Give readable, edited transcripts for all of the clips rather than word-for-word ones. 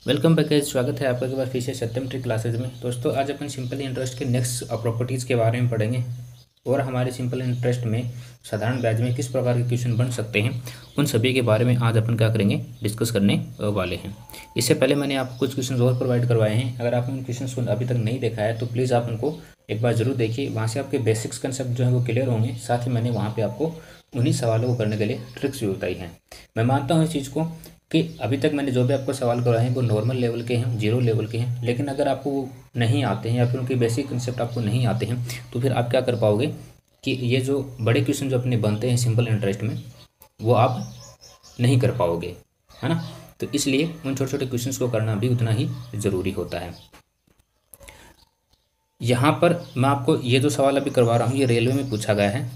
Welcome back guys, स्वागत है आपका एक बार फिर से सत्यम ट्रिक क्लासेज में। दोस्तों आज अपन सिंपल इंटरेस्ट के नेक्स्ट प्रॉपर्टीज़ के बारे में पढ़ेंगे और हमारे सिंपल इंटरेस्ट में साधारण ब्याज में किस प्रकार के क्वेश्चन बन सकते हैं, उन सभी के बारे में आज अपन क्या करेंगे, डिस्कस करने वाले हैं। इससे पहले मैंने आपको कुछ क्वेश्चन और प्रोवाइड करवाए हैं। अगर आपने उन क्वेश्चन को अभी तक नहीं देखा है तो प्लीज़ आप उनको एक बार ज़रूर देखिए। वहाँ से आपके बेसिक्स कंसेप्ट जो है वो क्लियर होंगे। साथ ही मैंने वहाँ पर आपको उन्हीं सवालों को करने के लिए ट्रिक्स भी बताई हैं। मैं मानता हूँ इस चीज़ को कि अभी तक मैंने जो भी आपको सवाल करवाए हैं वो नॉर्मल लेवल के हैं, जीरो लेवल के हैं। लेकिन अगर आपको वो नहीं आते हैं या फिर उनके बेसिक कंसेप्ट आपको नहीं आते हैं तो फिर आप क्या कर पाओगे कि ये जो बड़े क्वेश्चन जो अपने बनते हैं सिंपल इंटरेस्ट में वो आप नहीं कर पाओगे, है ना। तो इसलिए उन छोटे छोटे क्वेश्चंस को करना भी उतना ही ज़रूरी होता है। यहाँ पर मैं आपको ये जो सवाल अभी करवा रहा हूँ ये रेलवे में पूछा गया है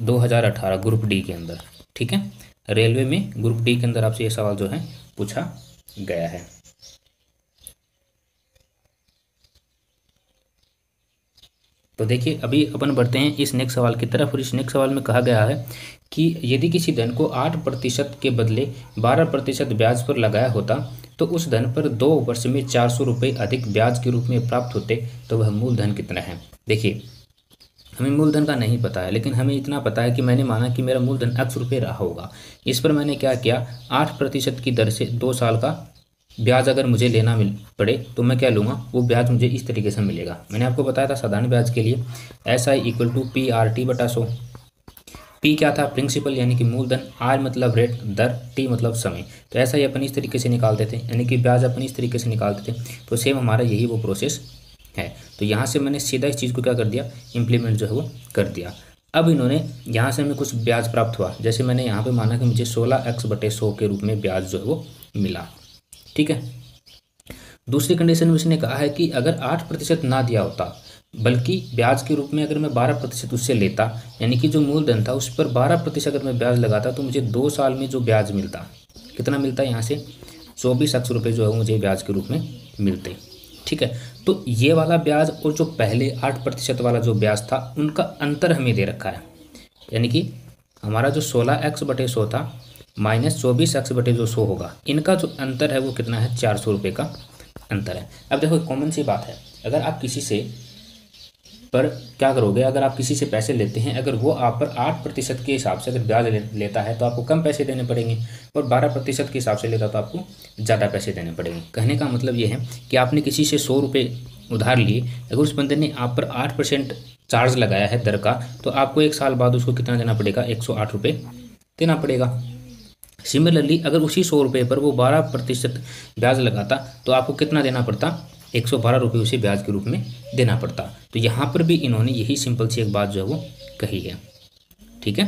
2018 ग्रुप डी के अंदर। ठीक है, रेलवे में ग्रुप डी के अंदर आपसे ये सवाल जो है पूछा गया है। तो देखिए अभी अपन बढ़ते हैं इस नेक्स्ट सवाल की तरफ। और इस नेक्स्ट सवाल में कहा गया है कि यदि किसी धन को 8% के बदले 12% ब्याज पर लगाया होता तो उस धन पर 2 वर्ष में 400 रुपये अधिक ब्याज के रूप में प्राप्त होते तो वह मूलधन कितना है। देखिए हमें मूलधन का नहीं पता है, लेकिन हमें इतना पता है कि मैंने माना कि मेरा मूलधन x रुपये रहा होगा। इस पर मैंने क्या किया, 8% की दर से 2 साल का ब्याज अगर मुझे लेना पड़े तो मैं क्या लूँगा, वो ब्याज मुझे इस तरीके से मिलेगा। मैंने आपको बताया था साधारण ब्याज के लिए SI = PRT/100। P क्या था, प्रिंसिपल यानी कि मूलधन, R मतलब रेट, दर, T मतलब समय। तो ऐसा ही अपन इस तरीके से निकालते थे, यानी कि ब्याज अपन इस तरीके से निकालते थे। तो सेम हमारा यही वो प्रोसेस है। तो यहाँ से मैंने सीधा इस चीज़ को क्या कर दिया, इम्प्लीमेंट जो है वो कर दिया। अब इन्होंने यहाँ से हमें कुछ ब्याज प्राप्त हुआ। जैसे मैंने यहाँ पे माना कि मुझे 16x/100 के रूप में ब्याज जो है वो मिला। ठीक है, दूसरी कंडीशन में इसने कहा है कि अगर 8% ना दिया होता बल्कि ब्याज के रूप में अगर मैं 12% उससे लेता, यानी कि जो मूलधन था उस पर 12% अगर मैं ब्याज लगाता तो मुझे 2 साल में जो ब्याज मिलता, कितना मिलता है, यहाँ से 24 रुपये जो है मुझे ब्याज के रूप में मिलते। ठीक है, तो ये वाला ब्याज और जो पहले 8% वाला जो ब्याज था उनका अंतर हमें दे रखा है। यानी कि हमारा जो 16x/100 था माइनस 24x/100 होगा, इनका जो अंतर है वो कितना है, 400 रुपये का अंतर है। अब देखो कॉमन सी बात है, अगर आप किसी से पर क्या करोगे, अगर आप किसी से पैसे लेते हैं, अगर वो आप पर 8% के हिसाब से अगर ब्याज लेता है तो आपको कम पैसे देने पड़ेंगे, और 12% के हिसाब से लेता तो आपको ज़्यादा पैसे देने पड़ेंगे। कहने का मतलब ये है कि आपने किसी से 100 रुपये उधार लिए, अगर उस बंदे ने आप पर 8% चार्ज लगाया है दर का, तो आपको 1 साल बाद उसको कितना देना पड़ेगा, 108 रुपये देना पड़ेगा। सिमिलरली अगर उसी 100 रुपये पर वो 12% ब्याज लगाता तो आपको कितना देना पड़ता, 112 रुपये उसे ब्याज के रूप में देना पड़ता। तो यहाँ पर भी इन्होंने यही सिंपल सी एक बात जो है वो कही है। ठीक है,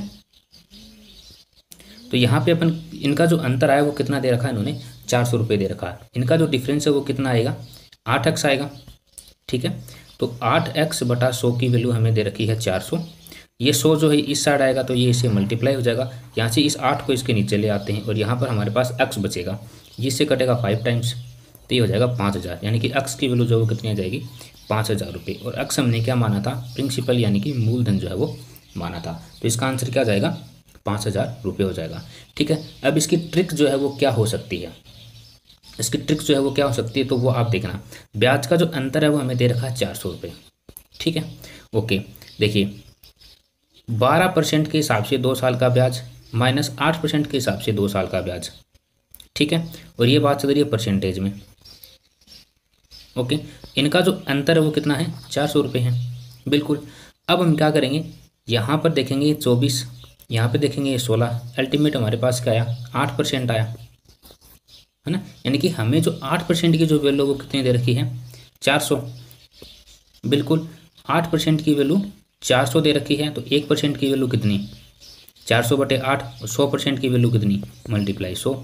तो यहाँ पे अपन इनका जो अंतर आया वो कितना दे रखा है, इन्होंने 400 रुपये दे रखा है। इनका जो डिफरेंस है वो कितना आएगा, 8x आएगा। ठीक है, तो 8x/100 की वैल्यू हमें दे रखी है 400। ये 100 जो है इस साइड आएगा तो ये इससे मल्टीप्लाई हो जाएगा। यहाँ से इस 8 को इसके नीचे ले आते हैं और यहाँ पर हमारे पास x बचेगा, जिससे कटेगा 5 टाइम्स, तो ये हो जाएगा 5000। यानी कि x की वैल्यू जो है कितनी आ जाएगी, 5000 रुपये। और x हमने क्या माना था, प्रिंसिपल यानी कि मूलधन जो है वो माना था। तो इसका आंसर क्या जाएगा, 5000 रुपये हो जाएगा। ठीक है, अब इसकी ट्रिक जो है वो क्या हो सकती है, इसकी ट्रिक जो है वो क्या हो सकती है, तो वो आप देखना। ब्याज का जो अंतर है वो हमें दे रखा है 400 रुपये। ठीक है, ओके, देखिए 12% के हिसाब से 2 साल का ब्याज माइनस 8% के हिसाब से 2 साल का ब्याज। ठीक है, और ये बात चल रही है परसेंटेज में। ओके, इनका जो अंतर है वो कितना है, 400 रुपये है। बिल्कुल, अब हम क्या करेंगे, यहाँ पर देखेंगे 24, यहाँ पे देखेंगे ये 16, अल्टीमेट हमारे पास क्या आया, 8% आया, है ना। यानी कि हमें जो 8% की जो वैल्यू वो कितनी दे रखी है, 400। बिल्कुल, 8% की वैल्यू 400 दे रखी है, तो 1% की वैल्यू कितनी, 400/8, और 100% की वैल्यू कितनी, मल्टीप्लाई 100,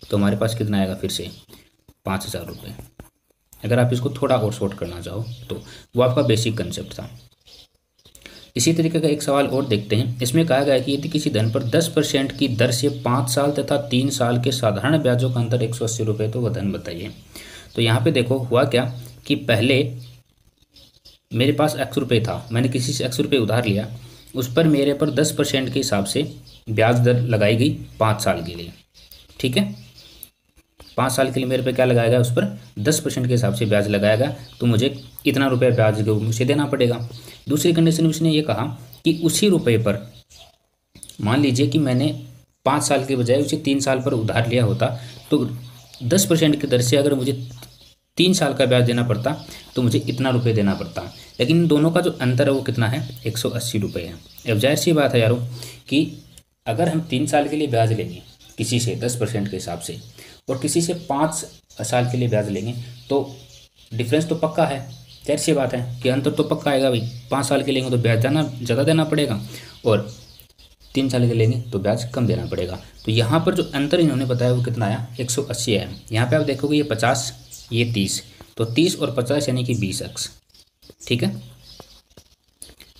तो हमारे पास कितना आएगा फिर से 5000 रुपये। अगर आप इसको थोड़ा और शॉर्ट करना चाहो तो वो आपका बेसिक कंसेप्ट था। इसी तरीके का एक सवाल और देखते हैं। इसमें कहा गया है कि यदि किसी धन पर 10% की दर से 5 साल तथा 3 साल के साधारण ब्याजों का अंतर 180 रुपये, तो वह धन बताइए। तो यहाँ पे देखो हुआ क्या कि पहले मेरे पास x रुपये था, मैंने किसी से x रुपये उधार लिया, उस पर मेरे पर 10% के हिसाब से ब्याज दर लगाई गई 5 साल के लिए। ठीक है, 5 साल के लिए मेरे पे क्या लगाएगा, उस पर 10% के हिसाब से ब्याज लगाएगा, तो मुझे इतना रुपये ब्याज के रूप में उसे देना पड़ेगा। दूसरी कंडीशन में उसने ये कहा कि उसी रुपये पर, मान लीजिए कि मैंने 5 साल के बजाय उसे 3 साल पर उधार लिया होता, तो 10% की दर से अगर मुझे 3 साल का ब्याज देना पड़ता तो मुझे इतना रुपये देना पड़ता। लेकिन इन दोनों का जो अंतर है वो कितना है, 180 रुपये है। अब जाहिर सी बात है यारों कि अगर हम 3 साल के लिए ब्याज लेंगे किसी से 10% के हिसाब से और किसी से 5 साल के लिए ब्याज लेंगे तो डिफरेंस तो पक्का है। जाहिर सी बात है कि अंतर तो पक्का आएगा भाई। 5 साल के लेंगे तो ब्याज ज़्यादा देना पड़ेगा और 3 साल के लेंगे तो ब्याज कम देना पड़ेगा। तो यहाँ पर जो अंतर इन्होंने बताया वो कितना आया, 180 है। यहाँ पे आप देखोगे ये 50 ये 30, तो 30 और 50 यानी कि 20x, ठीक है।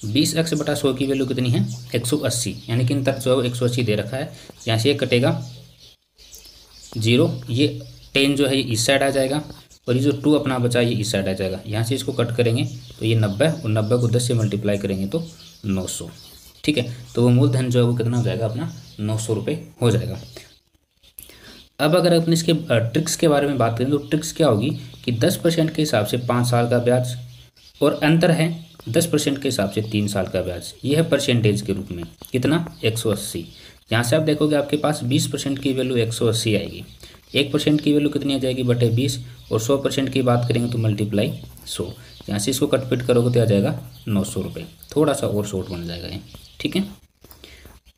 20x बटा 100 की वैल्यू कितनी है, 180, यानी कि अंतर जो 180 दे रखा है। यहाँ से ये कटेगा 0, ये 10 जो है ये इस साइड आ जाएगा और ये जो 2 अपना बचा ये इस साइड आ जाएगा। यहाँ से इसको कट करेंगे तो ये 90 और 90 को 10 से मल्टीप्लाई करेंगे तो 900, ठीक है। तो वो मूलधन जो है वो कितना हो जाएगा अपना, 900 रुपये हो जाएगा। अब अगर अपन इसके ट्रिक्स के बारे में बात करें तो ट्रिक्स क्या होगी कि 10% के हिसाब से 5 साल का ब्याज और अंतर है 10% के हिसाब से 3 साल का ब्याज। ये है परसेंटेज के रूप में कितना, 180। यहाँ से आप देखोगे आपके पास 20% की वैल्यू 180 आएगी, 1% की वैल्यू कितनी आ जाएगी, बटे 20, और 100% की बात करेंगे तो मल्टीप्लाई 100। यहाँ से इसको कटपिट करोगे तो आ जाएगा 900 रुपये। थोड़ा सा और शॉर्ट बन जाएगा ये, ठीक है।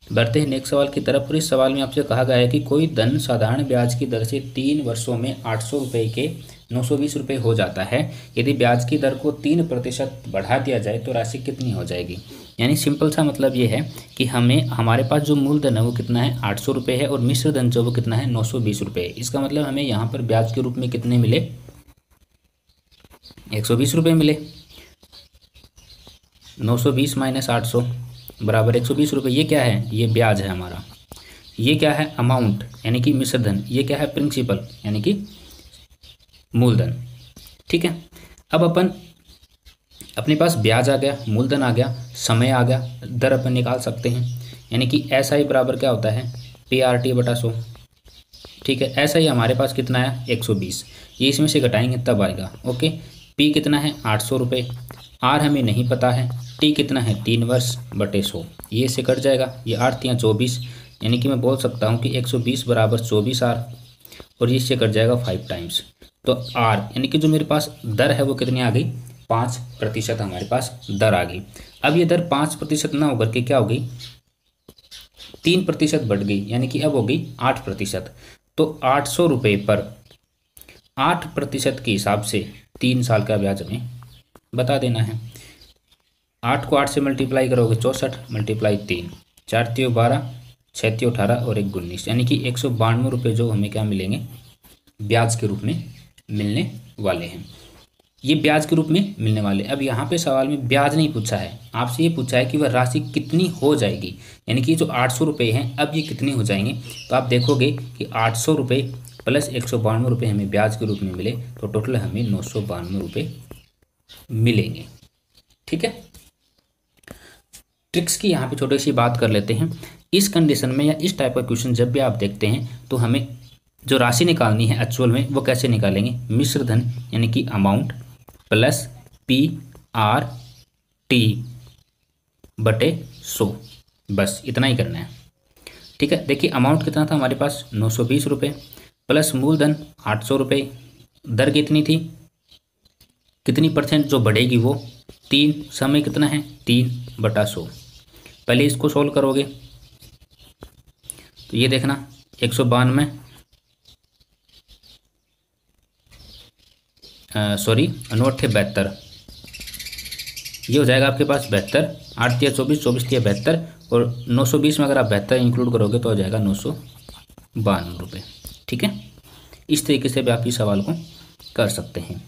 बढ़ते हैं नेक्स्ट सवाल की तरफ। और इस सवाल में आपसे कहा गया है कि कोई धन साधारण ब्याज की दर से 3 वर्षों में 800 रुपये के 920 रुपये हो जाता है। यदि ब्याज की दर को 3% बढ़ा दिया जाए तो राशि कितनी हो जाएगी। यानी सिंपल सा मतलब ये है कि हमारे पास जो मूलधन है वो कितना है, 800 रुपये है, और मिश्र धन जो वो कितना है, 920 रुपये। इसका मतलब हमें यहाँ पर ब्याज के रूप में कितने मिले, 120 रुपये मिले। 920 माइनस 800 बराबर 120 रुपये। ये क्या है, ये ब्याज है हमारा। ये क्या है, अमाउंट यानी कि मिश्र धन। ये क्या है, प्रिंसिपल यानी कि मूलधन, ठीक है। अब अपन अपने पास ब्याज आ गया, मूलधन आ गया, समय आ गया, दर अपन निकाल सकते हैं। यानी कि ऐसा ही बराबर क्या होता है, PRT बटा 100, ठीक है। ऐसा ही हमारे पास कितना है, 120। ये इसमें से घटाएंगे तब आएगा, ओके। P कितना है, 800 रुपये। R हमें नहीं पता है। T कितना है, 3 वर्ष बटे 100, ये से कट जाएगा। ये 8 या 24, यानी कि मैं बोल सकता हूँ कि 120 बराबर 24R, और ये इससे कट जाएगा 5 टाइम्स। तो R यानी कि जो मेरे पास दर है वो कितनी आ गई, 5% हमारे पास दर आ गई। अब ये दर 5% ना होकर के क्या हो गई, 3% बढ़ गई, यानी कि अब हो गई 8%। तो 800 रुपये पर 8% के हिसाब से 3 साल का ब्याज हमें बता देना है। 8 को 8 से मल्टीप्लाई करोगे 64, मल्टीप्लाई 3, 4 तियो 12, 6 तियो 18 और 1 19, यानी कि 192 रुपये जो हमें क्या मिलेंगे, ब्याज के रूप में मिलने वाले हैं। ये ब्याज के रूप में मिलने वाले। अब यहाँ पे सवाल में ब्याज नहीं पूछा है, आपसे ये पूछा है कि वह राशि कितनी हो जाएगी। यानी कि जो 800 रुपये हैं अब ये कितने हो जाएंगे। तो आप देखोगे कि 800 रुपये प्लस 192 रुपये हमें ब्याज के रूप में मिले, तो टोटल हमें 992 रुपये मिलेंगे, ठीक है। ट्रिक्स की यहाँ पे छोटी सी बात कर लेते हैं। इस कंडीशन में या इस टाइप का क्वेश्चन जब भी आप देखते हैं तो हमें जो राशि निकालनी है एक्चुअल में वो कैसे निकालेंगे, मिश्र धन यानी कि अमाउंट प्लस PRT बटे 100, बस इतना ही करना है, ठीक है। देखिए अमाउंट कितना था हमारे पास, 920 रुपये, प्लस मूलधन 800 रुपये। दर कितनी थी, कितनी परसेंट जो बढ़ेगी वो 3, समय कितना है 3/100। पहले इसको सोल्व करोगे तो ये देखना 192 सॉरी 72, ये हो जाएगा आपके पास 72। 8 तिया 24, 24 तिया 72, और 920 में अगर आप 72 इंक्लूड करोगे तो हो जाएगा 992 रुपये, ठीक है। इस तरीके से भी आप इस सवाल को कर सकते हैं।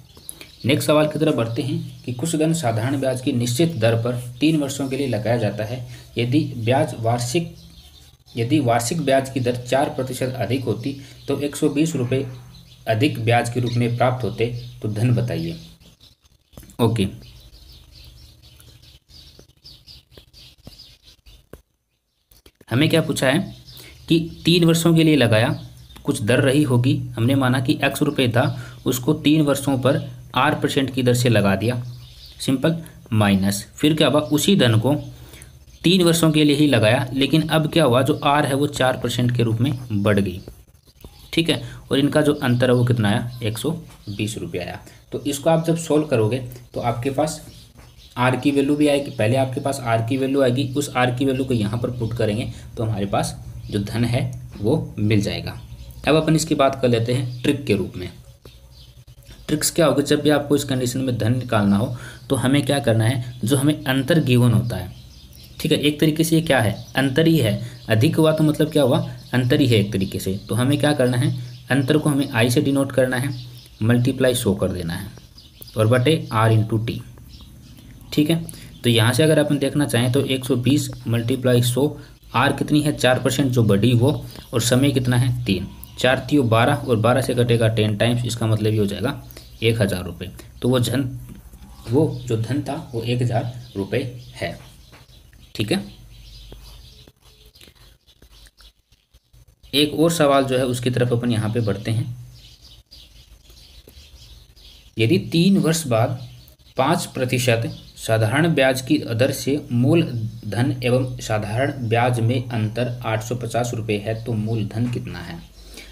नेक्स्ट सवाल की तरफ बढ़ते हैं कि कुछ धन साधारण ब्याज की निश्चित दर पर 3 वर्षों के लिए लगाया जाता है। यदि वार्षिक ब्याज की दर 4% अधिक होती तो 120 रुपये अधिक ब्याज के रूप में प्राप्त होते, तो धन बताइए। ओके, हमें क्या पूछा है कि 3 वर्षों के लिए लगाया कुछ दर रही होगी। हमने माना कि x रुपये था, उसको 3 वर्षों पर r% की दर से लगा दिया, सिंपल। माइनस फिर क्या हुआ, उसी धन को 3 वर्षों के लिए ही लगाया, लेकिन अब क्या हुआ, जो r है वो 4% के रूप में बढ़ गई, ठीक है। और इनका जो अंतर है वो कितना आया, 120 रुपये आया। तो इसको आप जब सोल्व करोगे तो आपके पास आर की वैल्यू भी आएगी। पहले आपके पास आर की वैल्यू आएगी, उस आर की वैल्यू को यहाँ पर पुट करेंगे तो हमारे पास जो धन है वो मिल जाएगा। अब अपन इसकी बात कर लेते हैं ट्रिक के रूप में। ट्रिक्स क्या होगा, जब भी आपको इस कंडीशन में धन निकालना हो तो हमें क्या करना है, जो हमें अंतर गिवन होता है, ठीक है, एक तरीके से ये क्या है, अंतर ही है। अधिक हुआ तो मतलब क्या हुआ, अंतर ही है एक तरीके से। तो हमें क्या करना है, अंतर को हमें आई से डिनोट करना है, मल्टीप्लाई 100 कर देना है और बटे r इंटू टी, ठीक है। तो यहाँ से अगर अपन देखना चाहें तो 120 मल्टीप्लाई 100, r कितनी है 4% जो बढ़ी वो, और समय कितना है 3, 4 3 12 और 12 से कटेगा 10 टाइम्स, इसका मतलब ये हो जाएगा 1000 रुपये। तो वो जो धन था वो 1000 रुपये है, ठीक है। एक और सवाल जो है उसकी तरफ अपन यहाँ पे बढ़ते हैं। यदि 3 वर्ष बाद 5% साधारण ब्याज की दर से मूल धन एवं साधारण ब्याज में अंतर 850 रुपये है तो मूल धन कितना है।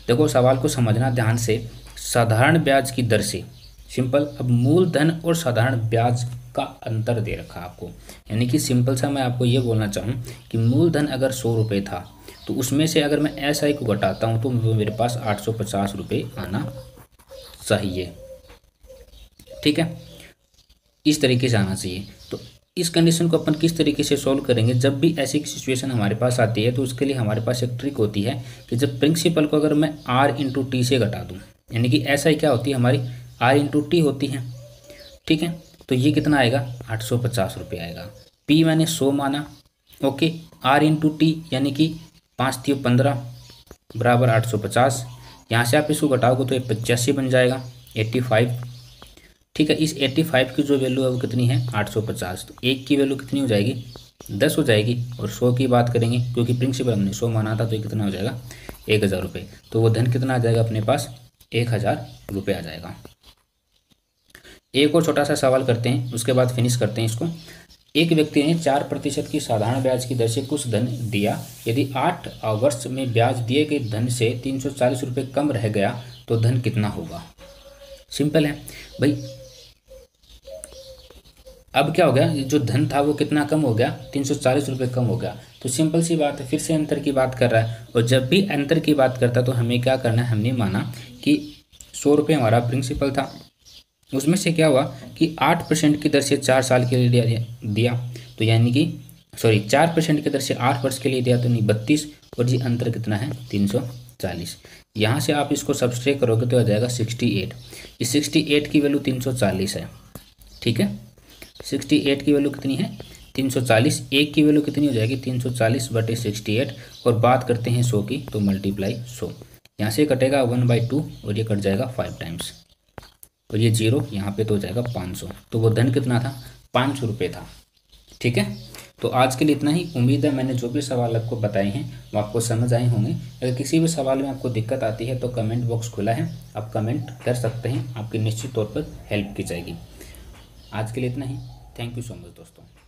देखो सवाल को समझना ध्यान से, साधारण ब्याज की दर से, सिंपल। अब मूल धन और साधारण ब्याज का अंतर दे रखा आपको, यानी कि सिंपल सा मैं आपको ये बोलना चाहूँ कि मूल धन अगर 100 रुपये था तो उसमें से अगर मैं SI को घटाता हूँ तो मेरे पास 850 रुपये आना चाहिए, ठीक है, इस तरीके से आना चाहिए। तो इस कंडीशन को अपन किस तरीके से सॉल्व करेंगे, जब भी ऐसी सिचुएशन हमारे पास आती है तो उसके लिए हमारे पास एक ट्रिक होती है कि जब प्रिंसिपल को अगर मैं r इंटू टी से घटा दूँ, यानी कि SI क्या होती है हमारी r इंटू टी होती है, ठीक है। तो ये कितना आएगा, 850 रुपये आएगा। P मैंने 100 माना, ओके, r इंटू टी यानी कि 5 3 15 बराबर 850। यहाँ से आप इसको घटाओगे तो ये 85 बन जाएगा, 85, ठीक है। इस 85 की जो वैल्यू है वो कितनी है, 850। तो 1 की वैल्यू कितनी हो जाएगी, 10 हो जाएगी। और 100 की बात करेंगे क्योंकि प्रिंसिपल हमने 100 माना था तो ये कितना हो जाएगा, 1000 रुपये। तो वो धन कितना आ जाएगा अपने पास, 1000 रुपये आ जाएगा। एक और छोटा सा सवाल करते हैं, उसके बाद फिनिश करते हैं इसको। एक व्यक्ति ने 4% की साधारण ब्याज की दर से कुछ धन दिया, यदि 8 वर्ष में ब्याज दिए गए धन से 340 रुपये कम रह गया तो धन कितना होगा। सिंपल है भाई, अब क्या हो गया, जो धन था वो कितना कम हो गया, 340 रुपये कम हो गया। तो सिंपल सी बात है, फिर से अंतर की बात कर रहा है, और जब भी अंतर की बात करता है तो हमें क्या करना है, हमने माना कि 100 रुपये हमारा प्रिंसिपल था, उसमें से क्या हुआ कि 8% की दर से 4 साल के लिए दिया, तो यानी कि 4% की दर से 8 वर्ष के लिए दिया, तो नहीं 32, और जी अंतर कितना है 340। यहाँ से आप इसको सब्सट्रैक्ट करोगे तो आ जाएगा 68। इस 68 की वैल्यू 340 है, ठीक है। 68 की वैल्यू कितनी है, 340। 1 की वैल्यू कितनी हो जाएगी, 340 बटे 68। और बात करते हैं 100 की, तो मल्टीप्लाई 100, यहाँ से कटेगा 1/2 और ये कट जाएगा 5 टाइम्स, और ये 0 यहाँ पे तो हो जाएगा 500। तो वो धन कितना था, 500 रुपये था, ठीक है। तो आज के लिए इतना ही। उम्मीद है मैंने जो भी सवाल आपको बताए हैं वो आपको समझ आए होंगे। अगर किसी भी सवाल में आपको दिक्कत आती है तो कमेंट बॉक्स खुला है, आप कमेंट कर सकते हैं, आपकी निश्चित तौर पर हेल्प की जाएगी। आज के लिए इतना ही। थैंक यू सो मच दोस्तों।